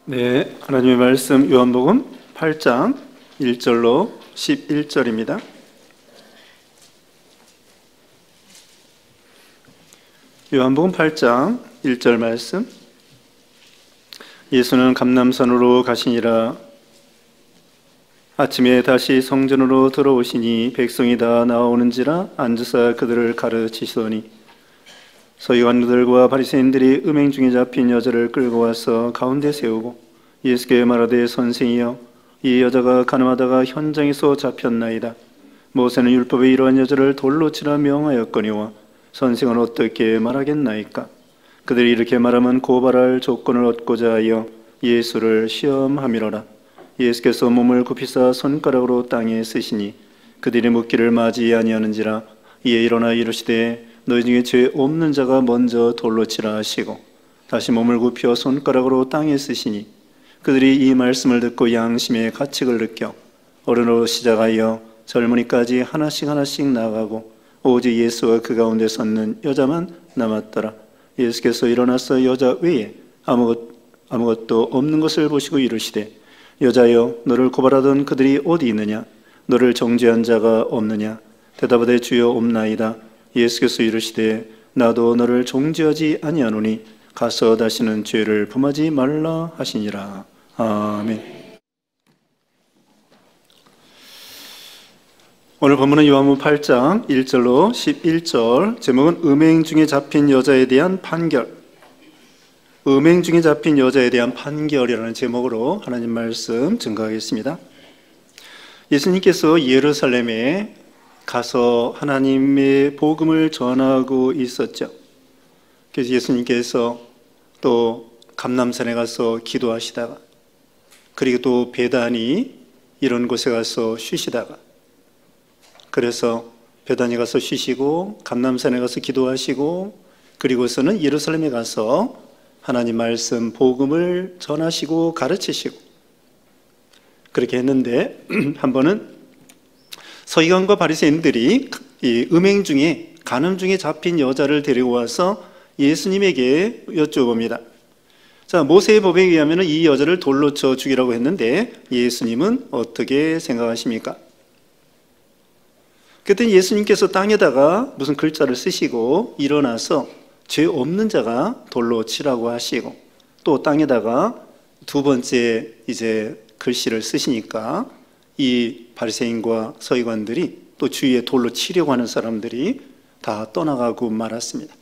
네, 하나님의 말씀 요한복음 8장 1절로 11절입니다. 요한복음 8장 1절 말씀. 예수는 감람산으로 가시니라. 아침에 다시 성전으로 들어오시니 백성이 다 나오는지라 앉으사 그들을 가르치시더니 서기관들과 바리새인들이 음행 중에 잡힌 여자를 끌고 와서 가운데 세우고 예수께 말하되 선생이여, 이 여자가 가늠하다가 현장에서 잡혔나이다. 모세는 율법에 이러한 여자를 돌로 치라 명하였거니와 선생은 어떻게 말하겠나이까? 그들이 이렇게 말하면 고발할 조건을 얻고자 하여 예수를 시험함이로라. 예수께서 몸을 굽히사 손가락으로 땅에 쓰시니 그들이 묻기를 맞이 아니하는지라. 이에 일어나 이르시되 너희 중에 죄 없는 자가 먼저 돌로 치라 하시고 다시 몸을 굽혀 손가락으로 땅에 쓰시니 그들이 이 말씀을 듣고 양심의 가책을 느껴 어른으로 시작하여 젊은이까지 하나씩 나아가고 오직 예수와 그 가운데 섰는 여자만 남았더라. 예수께서 일어나서 여자 외에 아무것도 없는 것을 보시고 이르시되 여자여, 너를 고발하던 그들이 어디 있느냐? 너를 정죄한 자가 없느냐? 대답하되 주여 없나이다. 예수께서 이르시되 나도 너를 정죄하지 아니하노니 가서 다시는 죄를 범하지 말라 하시니라. 아멘. 오늘 본문은 요한복음 8장 1절로 11절, 제목은 음행 중에 잡힌 여자에 대한 판결. 음행 중에 잡힌 여자에 대한 판결이라는 제목으로 하나님 말씀 증거하겠습니다. 예수님께서 예루살렘에 가서 하나님의 복음을 전하고 있었죠. 그래서 예수님께서 또 감람산에 가서 기도하시다가, 그리고 또 베다니 이런 곳에 가서 쉬시다가, 그래서 베다니 가서 쉬시고 감람산에 가서 기도하시고, 그리고서는 예루살렘에 가서 하나님 말씀 복음을 전하시고 가르치시고, 그렇게 했는데 한 번은 서기관과 바리새인들이 이 음행 중에, 간음 중에 잡힌 여자를 데리고 와서 예수님에게 여쭤봅니다. 자, 모세의 법에 의하면 이 여자를 돌로 쳐 죽이라고 했는데 예수님은 어떻게 생각하십니까? 그때 예수님께서 땅에다가 무슨 글자를 쓰시고 일어나서 죄 없는 자가 돌로 치라고 하시고, 또 땅에다가 두 번째 이제 글씨를 쓰시니까 이 바리새인과 서기관들이, 또 주위에 돌로 치려고 하는 사람들이 다 떠나가고 말았습니다.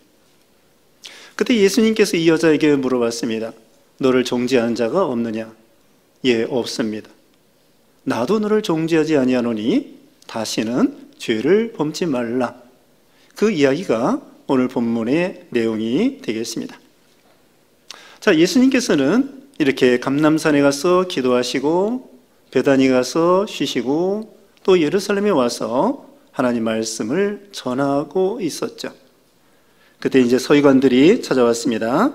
그때 예수님께서 이 여자에게 물어봤습니다. 너를 정죄한 자가 없느냐? 예, 없습니다. 나도 너를 정죄하지 아니하노니 다시는 죄를 범치 말라. 그 이야기가 오늘 본문의 내용이 되겠습니다. 자, 예수님께서는 이렇게 감람산에 가서 기도하시고 베다니 가서 쉬시고 또 예루살렘에 와서 하나님 말씀을 전하고 있었죠. 그때 이제 서기관들이 찾아왔습니다.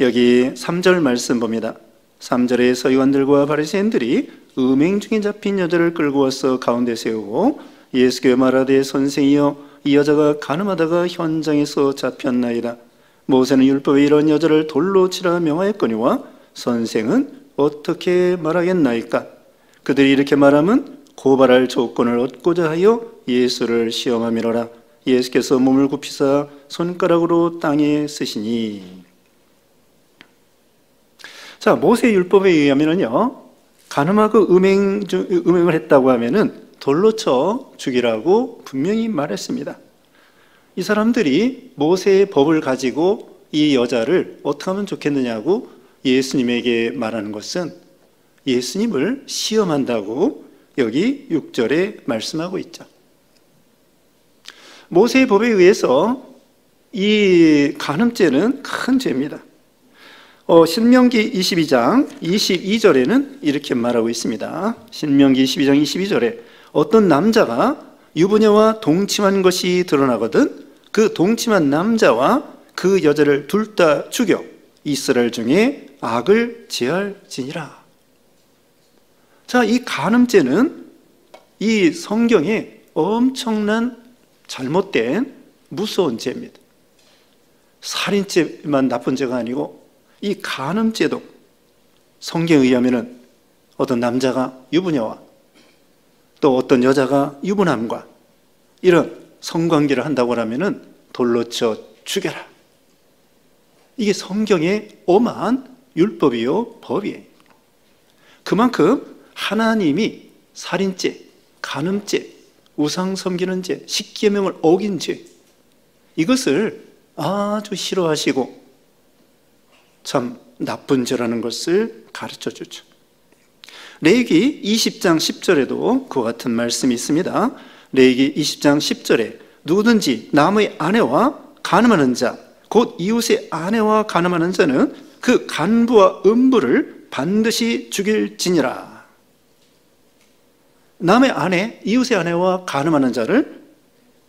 여기 3절 말씀 봅니다. 3절에 서기관들과 바리새인들이 음행 중에 잡힌 여자를 끌고 와서 가운데 세우고 예수께 말하되 선생이여, 이 여자가 간음하다가 현장에서 잡혔나이다. 모세는 율법에 이런 여자를 돌로 치라 명하였거니와 선생은 어떻게 말하겠나이까? 그들이 이렇게 말하면 고발할 조건을 얻고자 하여 예수를 시험함이로라. 예수께서 몸을 굽히사 손가락으로 땅에 쓰시니. 자, 모세 율법에 의하면요, 간음하고 음행을 했다고 하면은 돌로 쳐 죽이라고 분명히 말했습니다. 이 사람들이 모세의 법을 가지고 이 여자를 어떻게 하면 좋겠느냐고 예수님에게 말하는 것은 예수님을 시험한다고 여기 6절에 말씀하고 있죠. 모세의 법에 의해서 이 간음죄는 큰 죄입니다. 신명기 22장 22절에는 이렇게 말하고 있습니다. 신명기 22장 22절에 어떤 남자가 유부녀와 동침한 것이 드러나거든 그 동침한 남자와 그 여자를 둘 다 죽여 이스라엘 중에 악을 제할지니라. 자, 이 간음죄는 이 성경에 엄청난 잘못된 무서운 죄입니다. 살인죄만 나쁜 죄가 아니고 이 간음죄도 성경에 의하면은 어떤 남자가 유부녀와 또 어떤 여자가 유부남과 이런 성관계를 한다고 하면은 돌로 쳐 죽여라. 이게 성경의 엄한 율법이요 법이에요. 그만큼 하나님이 살인죄, 간음죄, 우상 섬기는 죄, 십계명을 어긴 죄, 이것을 아주 싫어하시고 참 나쁜 죄라는 것을 가르쳐 주죠. 레위기 20장 10절에도 그와 같은 말씀이 있습니다. 레위기 20장 10절에 누구든지 남의 아내와 간음하는 자, 곧 이웃의 아내와 간음하는 자는 그 간부와 음부를 반드시 죽일지니라. 남의 아내, 이웃의 아내와 간음하는 자를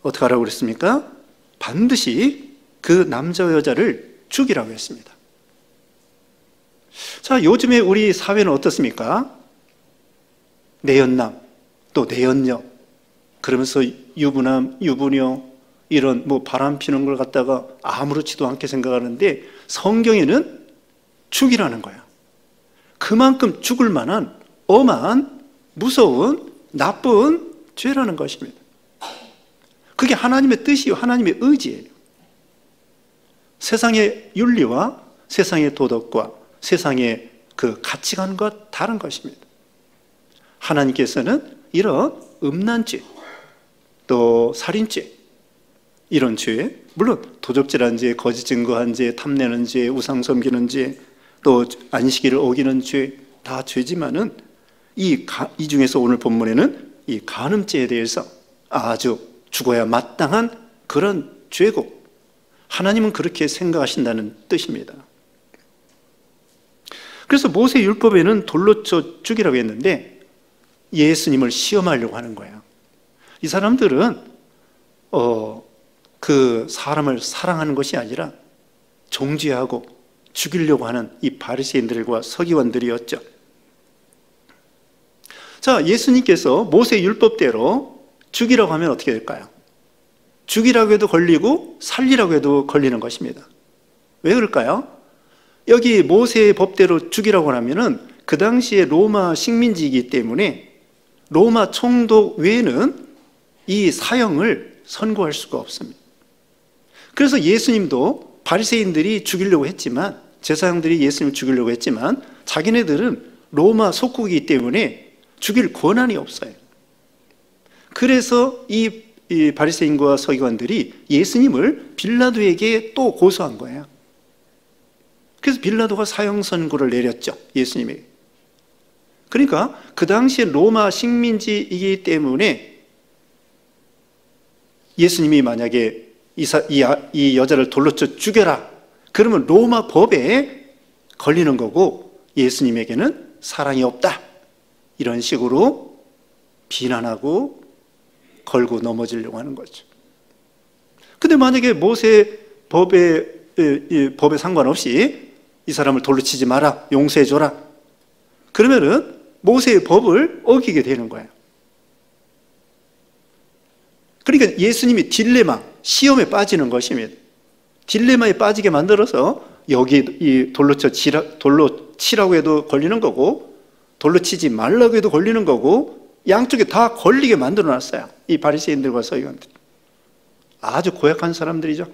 어떻게 하라고 그랬습니까? 반드시 그 남자와 여자를 죽이라고 했습니다. 자, 요즘에 우리 사회는 어떻습니까? 내연남, 또 내연녀, 그러면서 유부남, 유부녀, 이런 뭐 바람 피는 걸 갖다가 아무렇지도 않게 생각하는데 성경에는 죽이라는 거야. 그만큼 죽을 만한 엄한, 무서운, 나쁜 죄라는 것입니다. 그게 하나님의 뜻이요, 하나님의 의지예요. 세상의 윤리와 세상의 도덕과 세상의 그 가치관과 다른 것입니다. 하나님께서는 이런 음란 죄, 또 살인죄, 이런 죄, 물론 도적질한 죄, 거짓 증거한 죄, 탐내는 죄, 우상 섬기는 죄, 또 안식일을 어기는 죄, 다 죄지만은 이 중에서 오늘 본문에는 이 간음죄에 대해서 아주 죽어야 마땅한 그런 죄고 하나님은 그렇게 생각하신다는 뜻입니다. 그래서 모세 율법에는 돌로 쳐 죽이라고 했는데 예수님을 시험하려고 하는 거예요. 이 사람들은 그 사람을 사랑하는 것이 아니라 정죄하고 죽이려고 하는 이 바리새인들과 서기관들이었죠. 자, 예수님께서 모세 율법대로 죽이라고 하면 어떻게 될까요? 죽이라고 해도 걸리고 살리라고 해도 걸리는 것입니다. 왜 그럴까요? 여기 모세의 법대로 죽이라고 하면은 그 당시에 로마 식민지이기 때문에 로마 총독 외에는 이 사형을 선고할 수가 없습니다. 그래서 예수님도 바리새인들이 죽이려고 했지만, 제사장들이 예수님을 죽이려고 했지만 자기네들은 로마 속국이기 때문에 죽일 권한이 없어요. 그래서 이 바리새인과 서기관들이 예수님을 빌라도에게 또 고소한 거예요. 그래서 빌라도가 사형 선고를 내렸죠, 예수님에게. 그러니까 그 당시에 로마 식민지이기 때문에 예수님이 만약에 이 여자를 돌로 쳐 죽여라, 그러면 로마 법에 걸리는 거고 예수님에게는 사랑이 없다, 이런 식으로 비난하고 걸고 넘어지려고 하는 거죠. 근데 만약에 모세 법에 상관없이 이 사람을 돌로 치지 마라, 용서해 줘라, 그러면은 모세의 법을 어기게 되는 거예요. 그러니까 예수님이 딜레마, 시험에 빠지는 것입니다. 딜레마에 빠지게 만들어서 여기 이 돌로 치라고 해도 걸리는 거고 돌로 치지 말라고 해도 걸리는 거고 양쪽에 다 걸리게 만들어 놨어요. 이 바리새인들과 서기관들이 아주 고약한 사람들이죠.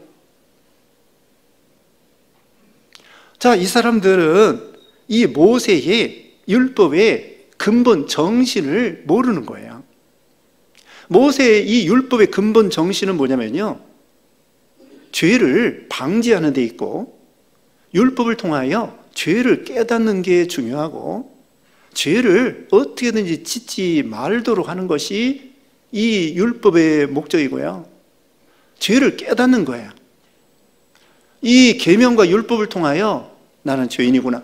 자, 이 사람들은 이 모세의 율법의 근본 정신을 모르는 거예요. 모세의 이 율법의 근본 정신은 뭐냐면요, 죄를 방지하는 데 있고 율법을 통하여 죄를 깨닫는 게 중요하고 죄를 어떻게든지 짓지 말도록 하는 것이 이 율법의 목적이고요, 죄를 깨닫는 거예요. 이 계명과 율법을 통하여 나는 죄인이구나,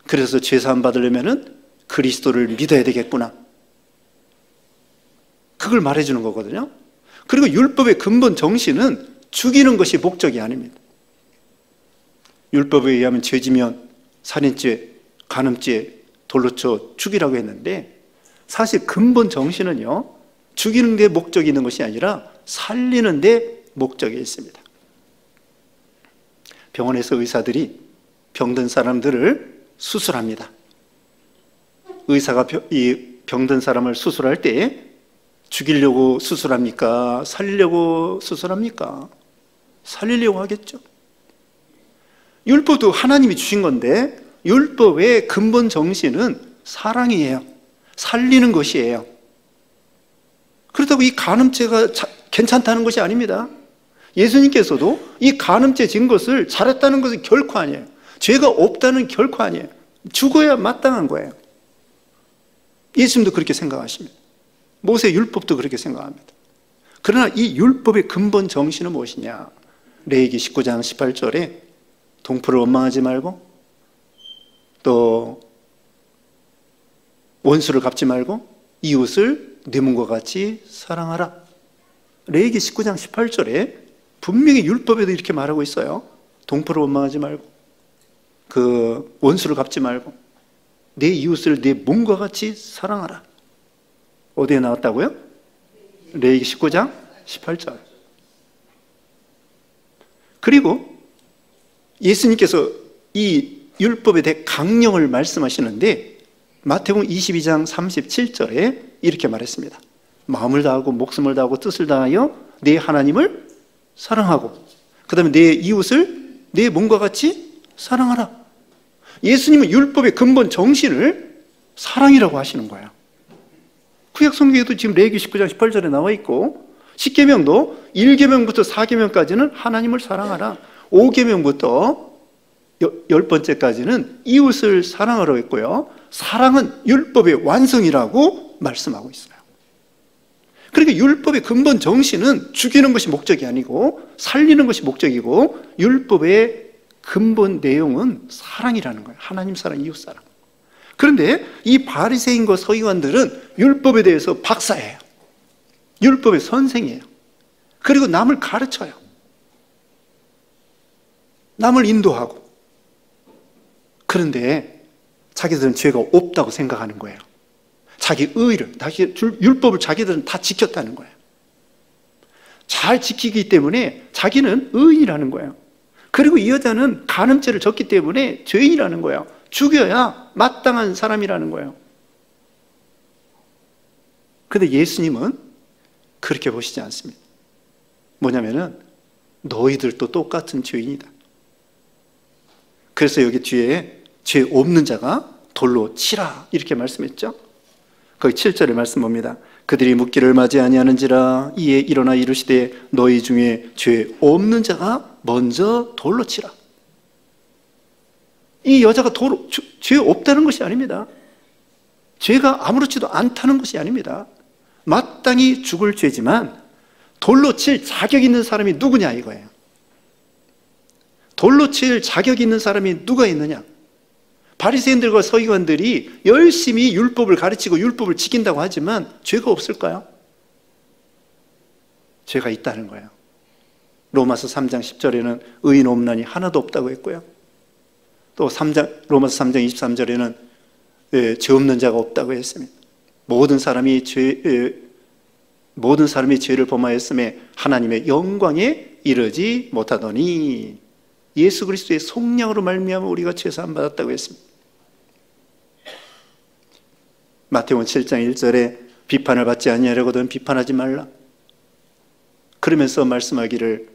그래서 죄사함 받으려면은 그리스도를 믿어야 되겠구나, 그걸 말해주는 거거든요. 그리고 율법의 근본 정신은 죽이는 것이 목적이 아닙니다. 율법에 의하면 죄지면 살인죄, 간음죄, 돌로 쳐 죽이라고 했는데 사실 근본 정신은요, 죽이는 데 목적이 있는 것이 아니라 살리는 데 목적이 있습니다. 병원에서 의사들이 병든 사람들을 수술합니다. 의사가 이 병든 사람을 수술할 때 죽이려고 수술합니까? 살리려고 수술합니까? 살리려고 하겠죠. 율법도 하나님이 주신 건데 율법의 근본 정신은 사랑이에요. 살리는 것이에요. 그렇다고 이 간음죄가 괜찮다는 것이 아닙니다. 예수님께서도 이 간음죄 진 것을 잘했다는 것은 결코 아니에요. 죄가 없다는 결코 아니에요. 죽어야 마땅한 거예요. 예수님도 그렇게 생각하십니다. 모세 율법도 그렇게 생각합니다. 그러나 이 율법의 근본 정신은 무엇이냐? 레위기 19장 18절에 동포를 원망하지 말고 또 원수를 갚지 말고 이웃을 네 몸과 같이 사랑하라. 레위기 19장 18절에 분명히 율법에도 이렇게 말하고 있어요. 동포를 원망하지 말고 그 원수를 갚지 말고 내 이웃을 내 몸과 같이 사랑하라. 어디에 나왔다고요? 레위기 19장 18절. 그리고 예수님께서 이 율법에 대해 강령을 말씀하시는데 마태복음 22장 37절에 이렇게 말했습니다. 마음을 다하고 목숨을 다하고 뜻을 다하여 내 하나님을 사랑하고 그 다음에 내 이웃을 내 몸과 같이 사랑하라. 예수님은 율법의 근본 정신을 사랑이라고 하시는 거예요. 구약 성경에도 지금 레위기 19장 18절에 나와 있고 10계명도 1계명부터 4계명까지는 하나님을 사랑하라. 5계명부터 10번째까지는 이웃을 사랑하라고 했고요. 사랑은 율법의 완성이라고 말씀하고 있어요. 그러니까 율법의 근본 정신은 죽이는 것이 목적이 아니고 살리는 것이 목적이고 율법의 근본 내용은 사랑이라는 거예요. 하나님 사랑, 이웃 사랑. 그런데 이 바리새인과 서기관들은 율법에 대해서 박사예요. 율법의 선생이에요. 그리고 남을 가르쳐요. 남을 인도하고. 그런데 자기들은 죄가 없다고 생각하는 거예요. 자기 의를, 율법을 자기들은 다 지켰다는 거예요. 잘 지키기 때문에 자기는 의인이라는 거예요. 그리고 이 여자는 간음죄를 졌기 때문에 죄인이라는 거예요. 죽여야 마땅한 사람이라는 거예요. 그런데 예수님은 그렇게 보시지 않습니다. 뭐냐면은 너희들도 똑같은 죄인이다. 그래서 여기 뒤에 죄 없는 자가 돌로 치라 이렇게 말씀했죠. 거기 7절의 말씀 봅니다. 그들이 묻기를 맞이 아니하는지라 이에 일어나 이르시되 너희 중에 죄 없는 자가 먼저 돌로 치라. 이 여자가 죄 없다는 것이 아닙니다. 죄가 아무렇지도 않다는 것이 아닙니다. 마땅히 죽을 죄지만 돌로 칠 자격 있는 사람이 누구냐 이거예요. 돌로 칠 자격 있는 사람이 누가 있느냐? 바리새인들과 서기관들이 열심히 율법을 가르치고 율법을 지킨다고 하지만 죄가 없을까요? 죄가 있다는 거예요. 로마서 3장 10절에는 의인 없나니 하나도 없다고 했고요. 또 로마서 3장 23절에는 죄 없는 자가 없다고 했습니다. 모든 사람이 죄를 범하였음에 하나님의 영광에 이르지 못하더니 예수 그리스도의 속량으로 말미암아 우리가 죄 사함 받았다고 했습니다. 마태복음 7장 1절에 비판을 받지 아니하려거든 비판하지 말라. 그러면서 말씀하기를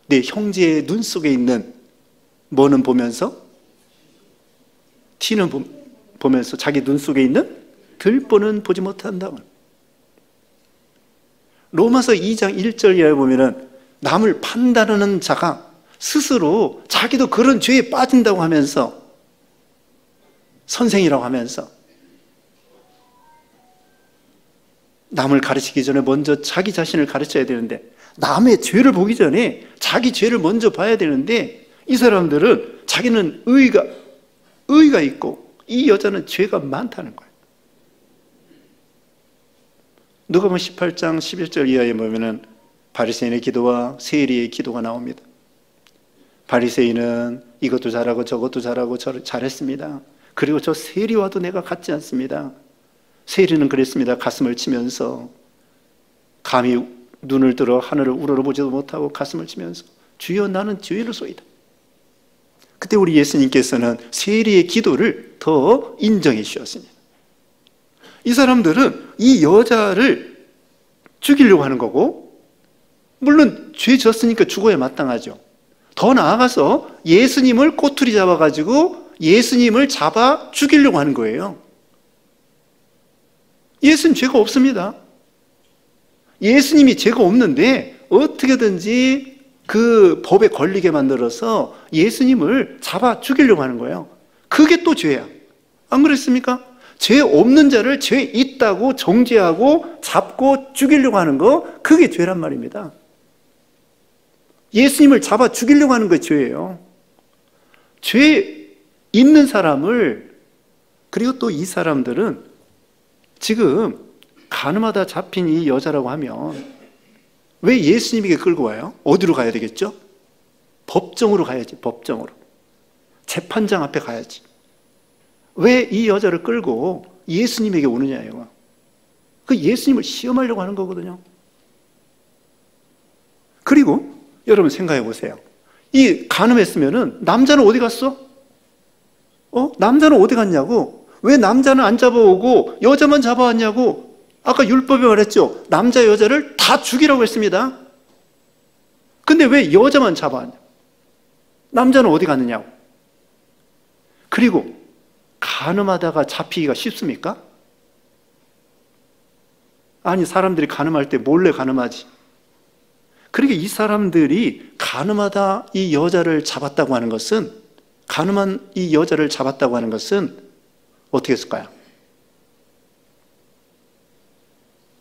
내 형제의 눈 속에 있는 뭐는 보면서 티는 보면서 자기 눈 속에 있는 들보는 보지 못한다. 로마서 2장 1절 이하에 보면은 남을 판단하는 자가 스스로 자기도 그런 죄에 빠진다고 하면서 선생이라고 하면서 남을 가르치기 전에 먼저 자기 자신을 가르쳐야 되는데 남의 죄를 보기 전에 자기 죄를 먼저 봐야 되는데 이 사람들은 자기는 의가 있고 이 여자는 죄가 많다는 거예요. 누가복음 18장 11절 이하에 보면은 바리새인의 기도와 세리의 기도가 나옵니다. 바리새인은 이것도 잘하고 저것도 잘하고 잘했습니다. 그리고 저 세리와도 내가 같지 않습니다. 세리는 그랬습니다. 가슴을 치면서 감히 눈을 들어 하늘을 우러러보지도 못하고 가슴을 치면서 주여 나는 죄인이소이다. 그때 우리 예수님께서는 세리의 기도를 더 인정해 주셨습니다. 이 사람들은 이 여자를 죽이려고 하는 거고, 물론 죄 졌으니까 죽어야 마땅하죠. 더 나아가서 예수님을 꼬투리 잡아가지고 예수님을 잡아 죽이려고 하는 거예요. 예수님 죄가 없습니다. 예수님이 죄가 없는데 어떻게든지 그 법에 걸리게 만들어서 예수님을 잡아 죽이려고 하는 거예요. 그게 또 죄야. 안 그랬습니까? 죄 없는 자를 죄 있다고 정죄하고 잡고 죽이려고 하는 거, 그게 죄란 말입니다. 예수님을 잡아 죽이려고 하는 게 죄예요. 죄 있는 사람을, 그리고 또 이 사람들은 지금 가늠하다 잡힌 이 여자라고 하면 왜 예수님에게 끌고 와요? 어디로 가야 되겠죠? 법정으로 가야지. 법정으로. 재판장 앞에 가야지. 왜 이 여자를 끌고 예수님에게 오느냐요? 그 예수님을 시험하려고 하는 거거든요. 그리고 여러분 생각해 보세요. 이 간음했으면은 남자는 어디 갔어? 남자는 어디 갔냐고? 왜 남자는 안 잡아오고 여자만 잡아왔냐고? 아까 율법에 말했죠. 남자 여자를 다 죽이라고 했습니다. 근데 왜 여자만 잡아왔냐? 남자는 어디 갔느냐고? 그리고 간음하다가 잡히기가 쉽습니까? 아니, 사람들이 간음할 때 몰래 간음하지. 그러니까 이 사람들이 간음하다 이 여자를 잡았다고 하는 것은, 간음한 이 여자를 잡았다고 하는 것은 어떻게 했을까요?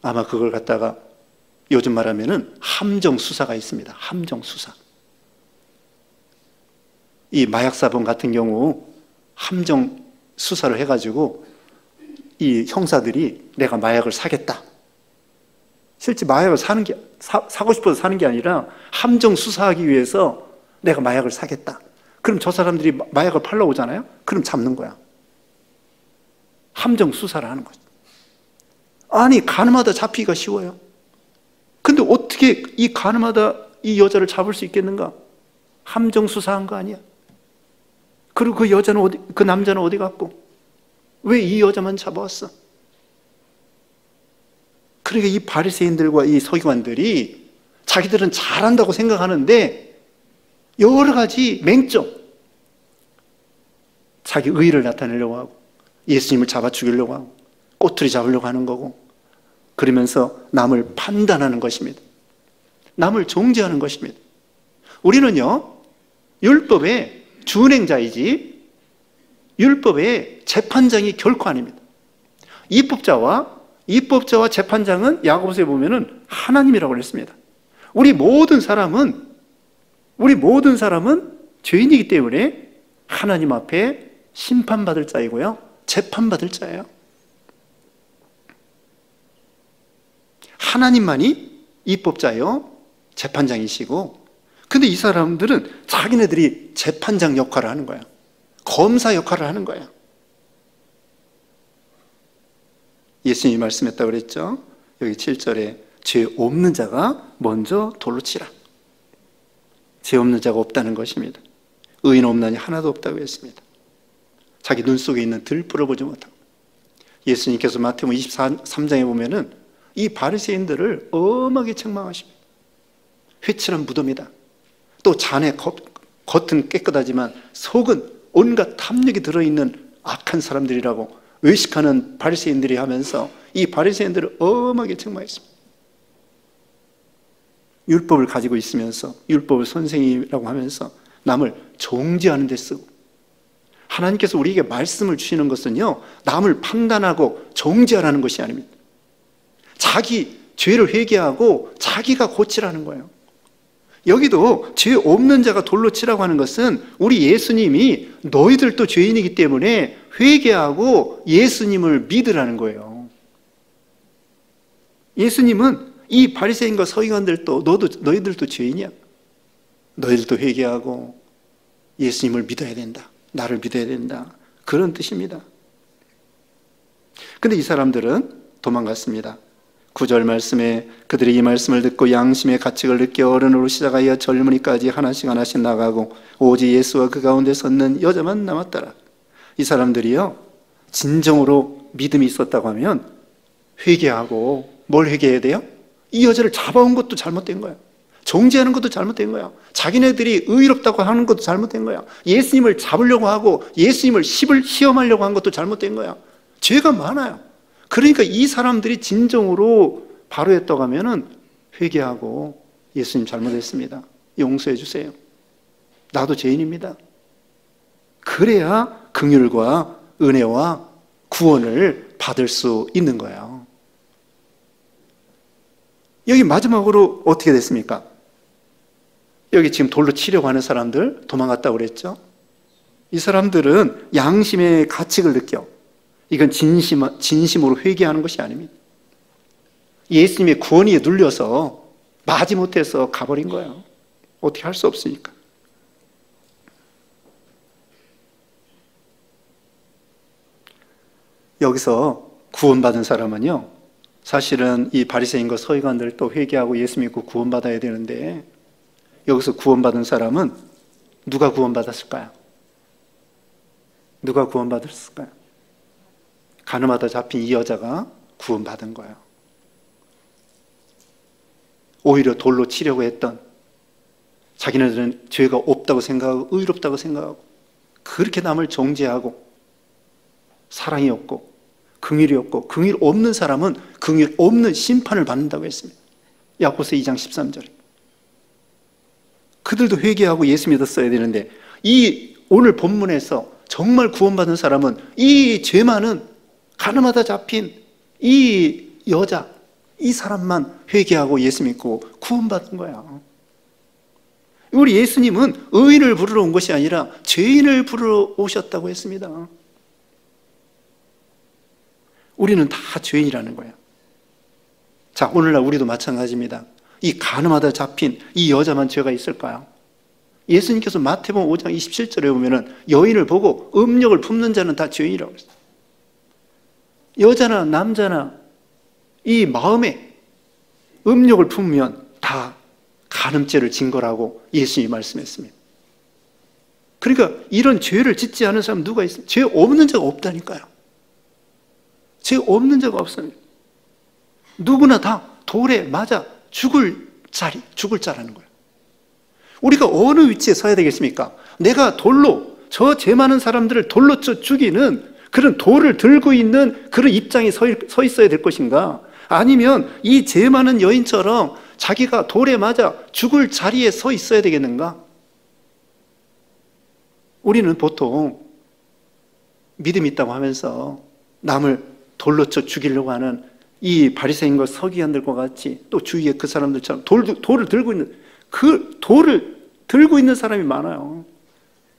아마 그걸 갖다가 요즘 말하면은 함정 수사가 있습니다. 함정 수사. 이 마약 사범 같은 경우 함정 수사를 해가지고 이 형사들이 내가 마약을 사겠다. 실제 마약을 사고 싶어서 사는 게 아니라 함정 수사하기 위해서 내가 마약을 사겠다. 그럼 저 사람들이 마약을 팔러 오잖아요? 그럼 잡는 거야. 함정 수사를 하는 거죠. 아니, 간음하다 잡히기가 쉬워요. 근데 어떻게 이 간음하다 이 여자를 잡을 수 있겠는가? 함정 수사한 거 아니야. 그리고 그 여자는 그 남자는 어디 갔고? 왜 이 여자만 잡아왔어? 그러니까 이 바리새인들과 이 서기관들이 자기들은 잘한다고 생각하는데 여러 가지 맹점, 자기 의의를 나타내려고 하고 예수님을 잡아 죽이려고 하고 꼬투리 잡으려고 하는 거고, 그러면서 남을 판단하는 것입니다. 남을 정죄하는 것입니다. 우리는요, 율법의 준행자이지 율법의 재판장이 결코 아닙니다. 입법자와 재판장은 야고보서에 보면은 하나님이라고 했습니다. 우리 모든 사람은 죄인이기 때문에 하나님 앞에 심판받을 자이고요, 재판받을 자예요. 하나님만이 입법자요, 재판장이시고, 근데 이 사람들은 자기네들이 재판장 역할을 하는 거야. 검사 역할을 하는 거야. 예수님이 말씀했다고 그랬죠. 여기 7절에 죄 없는 자가 먼저 돌로 치라. 죄 없는 자가 없다는 것입니다. 의인 없나니 하나도 없다고 했습니다. 자기 눈 속에 있는 들불을 보지 못하고. 예수님께서 마태복음 23장에 보면은 이 바리새인들을 엄하게 책망하십니다. 회칠한 무덤이다. 또 잔의 겉은 깨끗하지만 속은 온갖 탐욕이 들어있는 악한 사람들이라고 외식하는 바리새인들이 하면서 이 바리새인들을 엄하게 책망했습니다. 율법을 가지고 있으면서 율법을 선생이라고 하면서 남을 정죄하는 데 쓰고, 하나님께서 우리에게 말씀을 주시는 것은요, 남을 판단하고 정죄하라는 것이 아닙니다. 자기 죄를 회개하고 자기가 고치라는 거예요. 여기도 죄 없는 자가 돌로 치라고 하는 것은 우리 예수님이 너희들도 죄인이기 때문에 회개하고 예수님을 믿으라는 거예요. 예수님은 이 바리새인과 서기관들도 너희들도 죄인이야. 너희들도 회개하고 예수님을 믿어야 된다. 나를 믿어야 된다. 그런 뜻입니다. 근데 이 사람들은 도망갔습니다. 9절 말씀에 그들이 이 말씀을 듣고 양심의 가책을 느껴 어른으로 시작하여 젊은이까지 하나씩 하나씩 나가고 오직 예수와 그 가운데 섰는 여자만 남았더라. 이 사람들이요, 진정으로 믿음이 있었다고 하면 회개하고, 뭘 회개해야 돼요? 이 여자를 잡아온 것도 잘못된 거야. 정죄하는 것도 잘못된 거야. 자기네들이 의롭다고 하는 것도 잘못된 거야. 예수님을 잡으려고 하고 예수님을 시험하려고 한 것도 잘못된 거야. 죄가 많아요. 그러니까 이 사람들이 진정으로 바로 했다고 하면은 회개하고, 예수님 잘못했습니다, 용서해 주세요, 나도 죄인입니다. 그래야 긍휼과 은혜와 구원을 받을 수 있는 거예요. 여기 마지막으로 어떻게 됐습니까? 여기 지금 돌로 치려고 하는 사람들 도망갔다고 그랬죠? 이 사람들은 양심의 가책을 느껴. 이건 진심으로 회개하는 것이 아닙니다. 예수님의 구원에 눌려서 마지못해서 가버린 거예요. 어떻게 할 수 없으니까. 여기서 구원받은 사람은요, 사실은 이 바리새인과 서기관들 또 회개하고 예수 믿고 구원받아야 되는데, 여기서 구원받은 사람은 누가 구원받았을까요? 누가 구원받았을까요? 가늠하다 잡힌 이 여자가 구원받은 거예요. 오히려 돌로 치려고 했던, 자기네들은 죄가 없다고 생각하고 의롭다고 생각하고 그렇게 남을 정죄하고 사랑이 없고 긍휼이 없고, 긍휼 없는 사람은 긍휼 없는 심판을 받는다고 했습니다. 야고보서 2장 13절에. 그들도 회개하고 예수 믿었어야 되는데, 이 오늘 본문에서 정말 구원받은 사람은 이 죄 많은 가늠하다 잡힌 이 여자, 이 사람만 회개하고 예수 믿고 구원받은 거야. 우리 예수님은 의인을 부르러 온 것이 아니라 죄인을 부르러 오셨다고 했습니다. 우리는 다 죄인이라는 거예요. 자, 오늘날 우리도 마찬가지입니다. 이 가늠하다 잡힌 이 여자만 죄가 있을까요? 예수님께서 마태복음 5장 27절에 보면은 여인을 보고 음욕을 품는 자는 다 죄인이라고 했어요. 여자나 남자나 이 마음에 음욕을 품으면 다 간음죄를 진 거라고 예수님이 말씀했습니다. 그러니까 이런 죄를 짓지 않은 사람 누가 있어요? 죄 없는 자가 없다니까요. 죄 없는 자가 없습니다. 누구나 다 돌에 맞아 죽을 자라는 거예요. 우리가 어느 위치에 서야 되겠습니까? 내가 돌로, 저 죄 많은 사람들을 돌로 쳐 죽이는 그런 돌을 들고 있는 그런 입장에 서 있어야 될 것인가? 아니면 이 죄 많은 여인처럼 자기가 돌에 맞아 죽을 자리에 서 있어야 되겠는가? 우리는 보통 믿음이 있다고 하면서 남을 돌로 쳐 죽이려고 하는 이 바리새인과 서기관들과 같이, 또 주위에 그 사람들처럼 돌을 들고 있는, 그 돌을 들고 있는 사람이 많아요.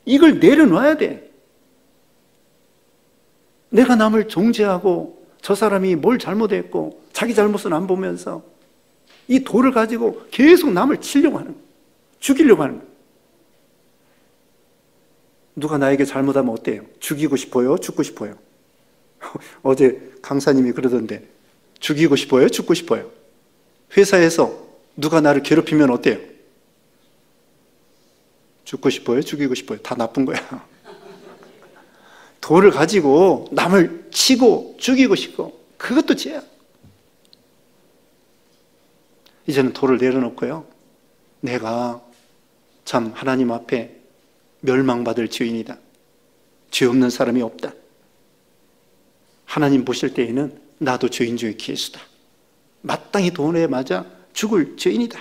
이걸 내려놔야 돼. 내가 남을 정죄하고 저 사람이 뭘 잘못했고 자기 잘못은 안 보면서 이 돌을 가지고 계속 남을 치려고 하는 거예요. 죽이려고 하는 거예요. 누가 나에게 잘못하면 어때요? 죽이고 싶어요? 죽고 싶어요? 어제 강사님이 그러던데, 죽이고 싶어요? 죽고 싶어요? 회사에서 누가 나를 괴롭히면 어때요? 죽고 싶어요? 죽이고 싶어요? 다 나쁜 거야. 돌을 가지고 남을 치고 죽이고 싶고, 그것도 죄야. 이제는 돌을 내려놓고요, 내가 참 하나님 앞에 멸망받을 죄인이다, 죄 없는 사람이 없다, 하나님 보실 때에는 나도 죄인 중에 괴수다, 마땅히 돌에 맞아 죽을 죄인이다,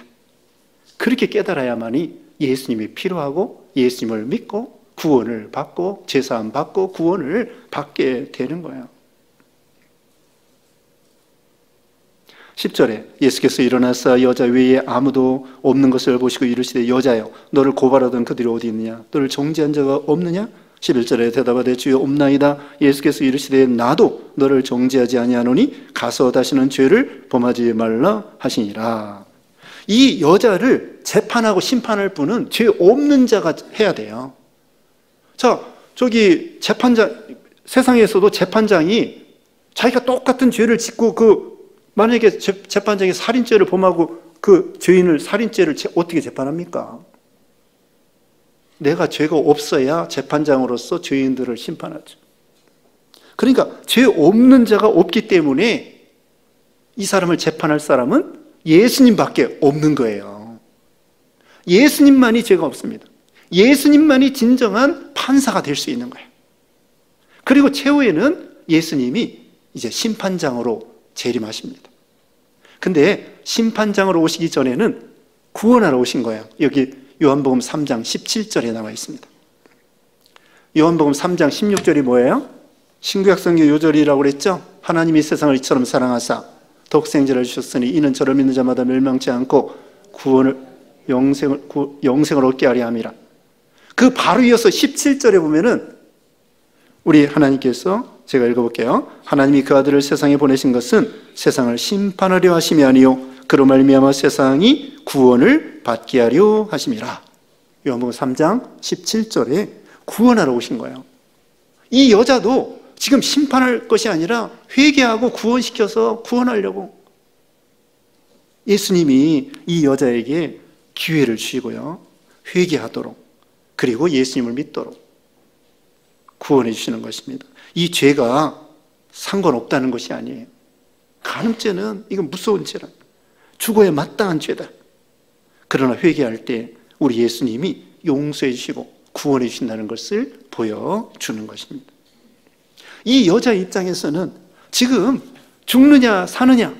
그렇게 깨달아야만이 예수님이 필요하고 예수님을 믿고 구원을 받고 제사함 받고 구원을 받게 되는 거예요. 10절에 예수께서 일어나사 여자 외에 아무도 없는 것을 보시고 이르시되, 여자여, 너를 고발하던 그들이 어디 있느냐? 너를 정죄한 자가 없느냐? 11절에 대답하되, 주여 없나이다. 예수께서 이르시되, 나도 너를 정죄하지 아니하노니 가서 다시는 죄를 범하지 말라 하시니라. 이 여자를 재판하고 심판할 분은 죄 없는 자가 해야 돼요. 자, 저기 재판장, 세상에서도 재판장이 자기가 똑같은 죄를 짓고 그 만약에 재판장이 살인죄를 범하고 그 죄인을 살인죄를 어떻게 재판합니까? 내가 죄가 없어야 재판장으로서 죄인들을 심판하죠. 그러니까 죄 없는 자가 없기 때문에 이 사람을 재판할 사람은 예수님밖에 없는 거예요. 예수님만이 죄가 없습니다. 예수님만이 진정한 판사가 될 수 있는 거예요. 그리고 최후에는 예수님이 이제 심판장으로 재림하십니다. 근데 심판장으로 오시기 전에는 구원하러 오신 거예요. 여기 요한복음 3장 17절에 나와 있습니다. 요한복음 3장 16절이 뭐예요? 신구약성경 요절이라고 그랬죠? 하나님이 세상을 이처럼 사랑하사 독생자를 주셨으니 이는 저를 믿는 자마다 멸망치 않고 영생을 얻게 하려 함이라. 그 바로 이어서 17절에 보면은 우리 하나님께서, 제가 읽어볼게요. 하나님이 그 아들을 세상에 보내신 것은 세상을 심판하려 하심이 아니요 그로 말미암아 세상이 구원을 받게 하려 하심이라. 요한복음 3장 17절에 구원하러 오신 거예요. 이 여자도 지금 심판할 것이 아니라 회개하고 구원시켜서 구원하려고 예수님이 이 여자에게 기회를 주시고요, 회개하도록, 그리고 예수님을 믿도록 구원해 주시는 것입니다. 이 죄가 상관없다는 것이 아니에요. 간음죄는 이건 무서운 죄라, 죽어야 마땅한 죄다. 그러나 회개할 때 우리 예수님이 용서해 주시고 구원해 주신다는 것을 보여주는 것입니다. 이 여자 입장에서는 지금 죽느냐 사느냐,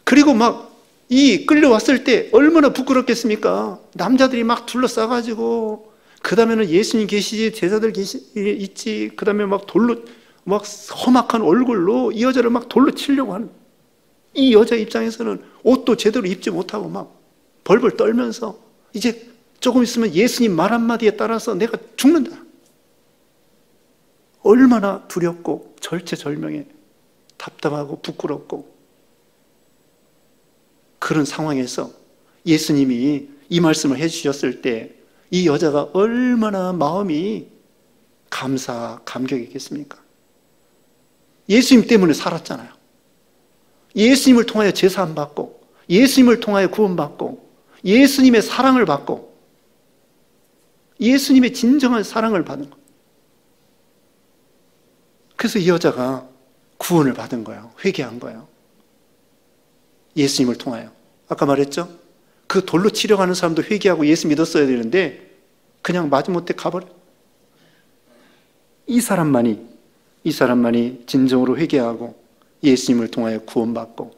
그리고 막 이 끌려왔을 때 얼마나 부끄럽겠습니까? 남자들이 막 둘러싸가지고, 그 다음에는 예수님 계시지, 제자들 있지, 그 다음에 막 돌로, 막 험악한 얼굴로 이 여자를 막 돌로 치려고 하는, 이 여자 입장에서는 옷도 제대로 입지 못하고 막 벌벌 떨면서 이제 조금 있으면 예수님 말 한마디에 따라서 내가 죽는다. 얼마나 두렵고 절체절명해, 답답하고 부끄럽고, 그런 상황에서 예수님이 이 말씀을 해주셨을 때 이 여자가 얼마나 마음이 감격했겠습니까? 예수님 때문에 살았잖아요. 예수님을 통하여 제사함 받고, 예수님을 통하여 구원받고, 예수님의 사랑을 받고, 예수님의 진정한 사랑을 받은 거예요. 그래서 이 여자가 구원을 받은 거예요. 회개한 거예요. 예수님을 통하여. 아까 말했죠? 그 돌로 치려고 하는 사람도 회개하고 예수 믿었어야 되는데 그냥 마지못해 가버려. 이 사람만이 진정으로 회개하고 예수님을 통하여 구원받고,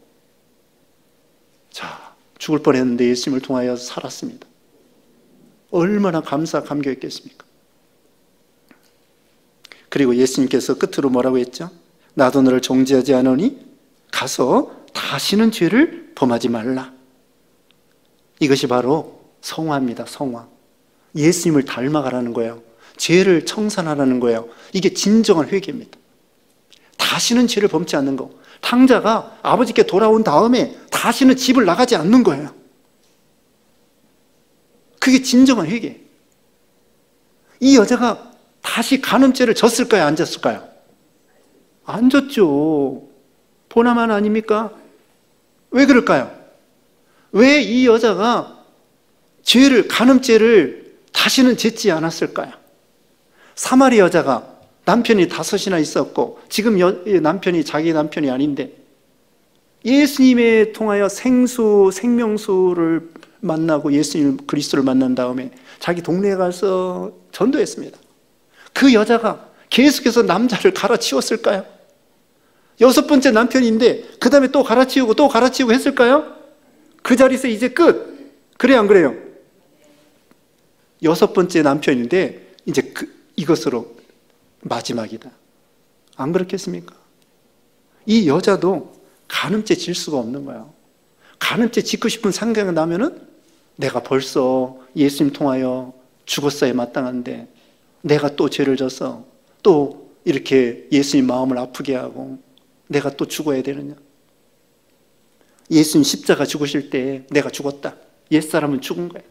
자, 죽을 뻔했는데 예수님을 통하여 살았습니다. 얼마나 감격했겠습니까? 그리고 예수님께서 끝으로 뭐라고 했죠? 나도 너를 정죄하지 않으니 가서 다시는 죄를 범하지 말라. 이것이 바로 성화입니다. 성화. 예수님을 닮아가라는 거예요. 죄를 청산하라는 거예요. 이게 진정한 회개입니다. 다시는 죄를 범치 않는 거. 탕자가 아버지께 돌아온 다음에 다시는 집을 나가지 않는 거예요. 그게 진정한 회개. 이 여자가 다시 간음죄를 졌을까요? 안 졌을까요? 안 졌죠. 보나마나 아닙니까? 왜 그럴까요? 왜 이 여자가 간음죄를 다시는 짓지 않았을까요? 사마리 여자가 남편이 5이나 있었고, 지금 남편이 자기 남편이 아닌데 예수님에 통하여 생명수를 만나고 예수님 그리스도를 만난 다음에 자기 동네에 가서 전도했습니다. 그 여자가 계속해서 남자를 갈아치웠을까요? 6번째 남편인데 그 다음에 또 갈아치우고 또 갈아치우고 했을까요? 그 자리에서 이제 끝. 그래요, 안 그래요? 6번째 남편인데 이제 이것으로 마지막이다. 안 그렇겠습니까? 이 여자도 간음죄 질 수가 없는 거예요. 간음죄 짓고 싶은 생각이 나면은 내가 벌써 예수님 통하여 죽었어야 마땅한데 내가 또 죄를 져서 또 이렇게 예수님 마음을 아프게 하고 내가 또 죽어야 되느냐? 예수님 십자가 죽으실 때 내가 죽었다. 옛사람은 죽은 거예요.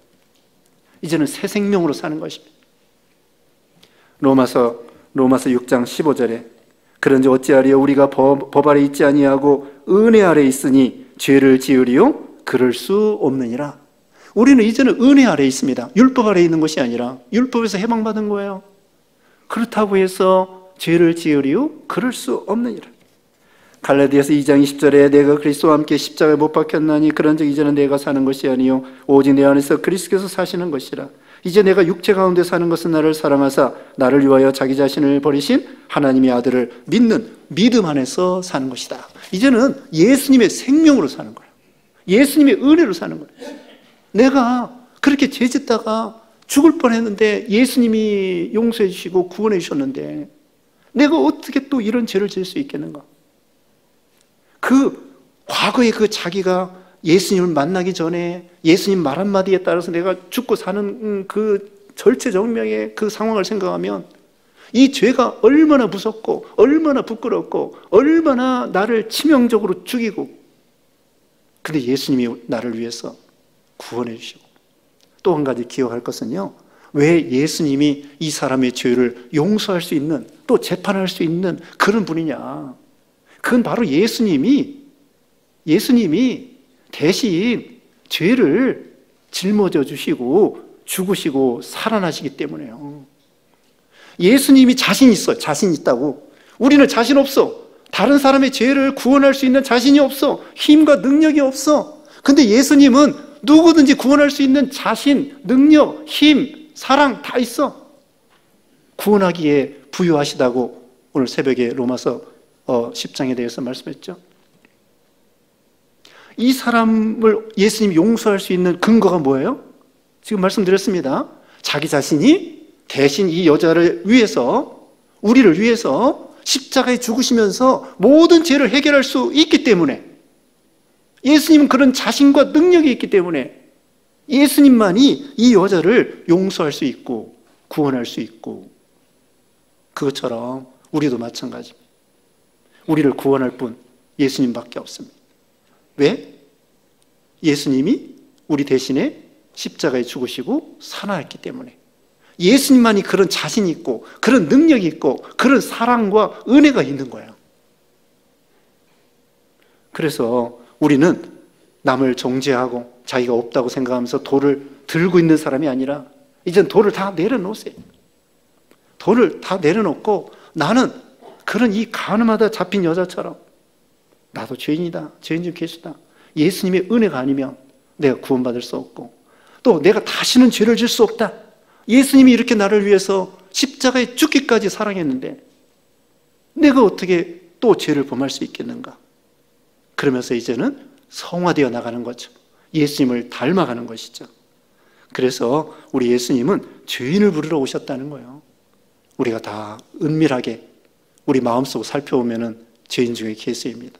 이제는 새 생명으로 사는 것입니다. 로마서 6장 15절에 그런지 어찌하리요? 우리가 법 아래 있지 아니하고 은혜 아래 있으니 죄를 지으리요? 그럴 수 없느니라. 우리는 이제는 은혜 아래 있습니다. 율법 아래 있는 것이 아니라 율법에서 해방받은 거예요. 그렇다고 해서 죄를 지으리요? 그럴 수 없느니라. 갈라디아서 2장 20절에 내가 그리스도와 함께 십자가에 못 박혔나니 그런즉 이제는 내가 사는 것이 아니요 오직 내 안에서 그리스도께서 사시는 것이라. 이제 내가 육체 가운데 사는 것은 나를 사랑하사 나를 위하여 자기 자신을 버리신 하나님의 아들을 믿는 믿음 안에서 사는 것이다. 이제는 예수님의 생명으로 사는 거예요. 예수님의 은혜로 사는 거예요. 내가 그렇게 죄짓다가 죽을 뻔했는데 예수님이 용서해 주시고 구원해 주셨는데 내가 어떻게 또 이런 죄를 지을 수 있겠는가? 그 과거에 그 자기가 예수님을 만나기 전에 예수님 말 한마디에 따라서 내가 죽고 사는 그 절체절명의 그 상황을 생각하면 이 죄가 얼마나 무섭고 얼마나 부끄럽고 얼마나 나를 치명적으로 죽이고, 근데 예수님이 나를 위해서 구원해 주시고, 또 한 가지 기억할 것은요, 왜 예수님이 이 사람의 죄를 용서할 수 있는, 또 재판할 수 있는 그런 분이냐? 그건 바로 예수님이 대신 죄를 짊어져 주시고 죽으시고 살아나시기 때문에요. 예수님이 자신 있어요. 자신 있다고. 우리는 자신 없어. 다른 사람의 죄를 구원할 수 있는 자신이 없어. 힘과 능력이 없어. 근데 예수님은 누구든지 구원할 수 있는 자신, 능력, 힘, 사랑 다 있어. 구원하기에 부유하시다고 오늘 새벽에 로마서 10장에 대해서 말씀했죠. 이 사람을 예수님이 용서할 수 있는 근거가 뭐예요? 지금 말씀드렸습니다. 자기 자신이 대신 이 여자를 위해서, 우리를 위해서 십자가에 죽으시면서 모든 죄를 해결할 수 있기 때문에, 예수님은 그런 자신과 능력이 있기 때문에 예수님만이 이 여자를 용서할 수 있고 구원할 수 있고, 그것처럼 우리도 마찬가지입니다. 우리를 구원할 분 예수님밖에 없습니다. 왜? 예수님이 우리 대신에 십자가에 죽으시고 살아났기 때문에. 예수님만이 그런 자신이 있고 그런 능력이 있고 그런 사랑과 은혜가 있는 거예요. 그래서 우리는 남을 정죄하고 자기가 없다고 생각하면서 돌을 들고 있는 사람이 아니라 이젠 돌을 다 내려놓으세요. 돌을 다 내려놓고 나는 그런 이 가늠하다 잡힌 여자처럼 나도 죄인이다, 죄인 중 계시다, 예수님의 은혜가 아니면 내가 구원받을 수 없고 또 내가 다시는 죄를 질 수 없다, 예수님이 이렇게 나를 위해서 십자가에 죽기까지 사랑했는데 내가 어떻게 또 죄를 범할 수 있겠는가? 그러면서 이제는 성화되어 나가는 거죠. 예수님을 닮아가는 것이죠. 그래서 우리 예수님은 죄인을 부르러 오셨다는 거예요. 우리가 다 은밀하게 우리 마음속을 살펴보면 죄인 중에 계수입니다.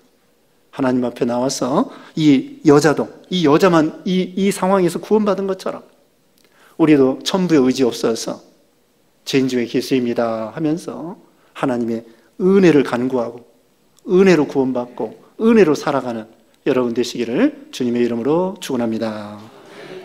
하나님 앞에 나와서 이 여자도, 이 여자만 이 상황에서 구원받은 것처럼 우리도 천부의 의지 없어서 죄인 중에 계수입니다 하면서 하나님의 은혜를 간구하고 은혜로 구원받고 은혜로 살아가는 여러분 되시기를 주님의 이름으로 축원합니다.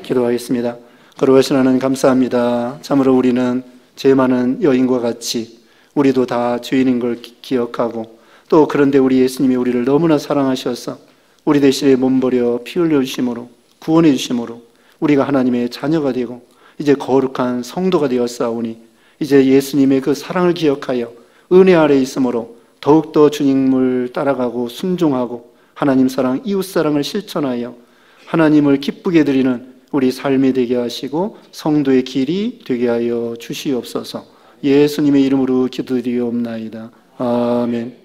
기도하겠습니다. 거룩하신 하나님 감사합니다. 참으로 우리는 죄 많은 여인과 같이 우리도 다 죄인인 걸 기억하고, 또 그런데 우리 예수님이 우리를 너무나 사랑하셔서 우리 대신에 몸버려 피 흘려 주심으로 구원해 주심으로 우리가 하나님의 자녀가 되고 이제 거룩한 성도가 되었사오니 이제 예수님의 그 사랑을 기억하여 은혜 아래 있으므로 더욱더 주님을 따라가고 순종하고 하나님 사랑, 이웃 사랑을 실천하여 하나님을 기쁘게 드리는 우리 삶이 되게 하시고 성도의 길이 되게 하여 주시옵소서. 예수님의 이름으로 기도드리옵나이다. 아멘.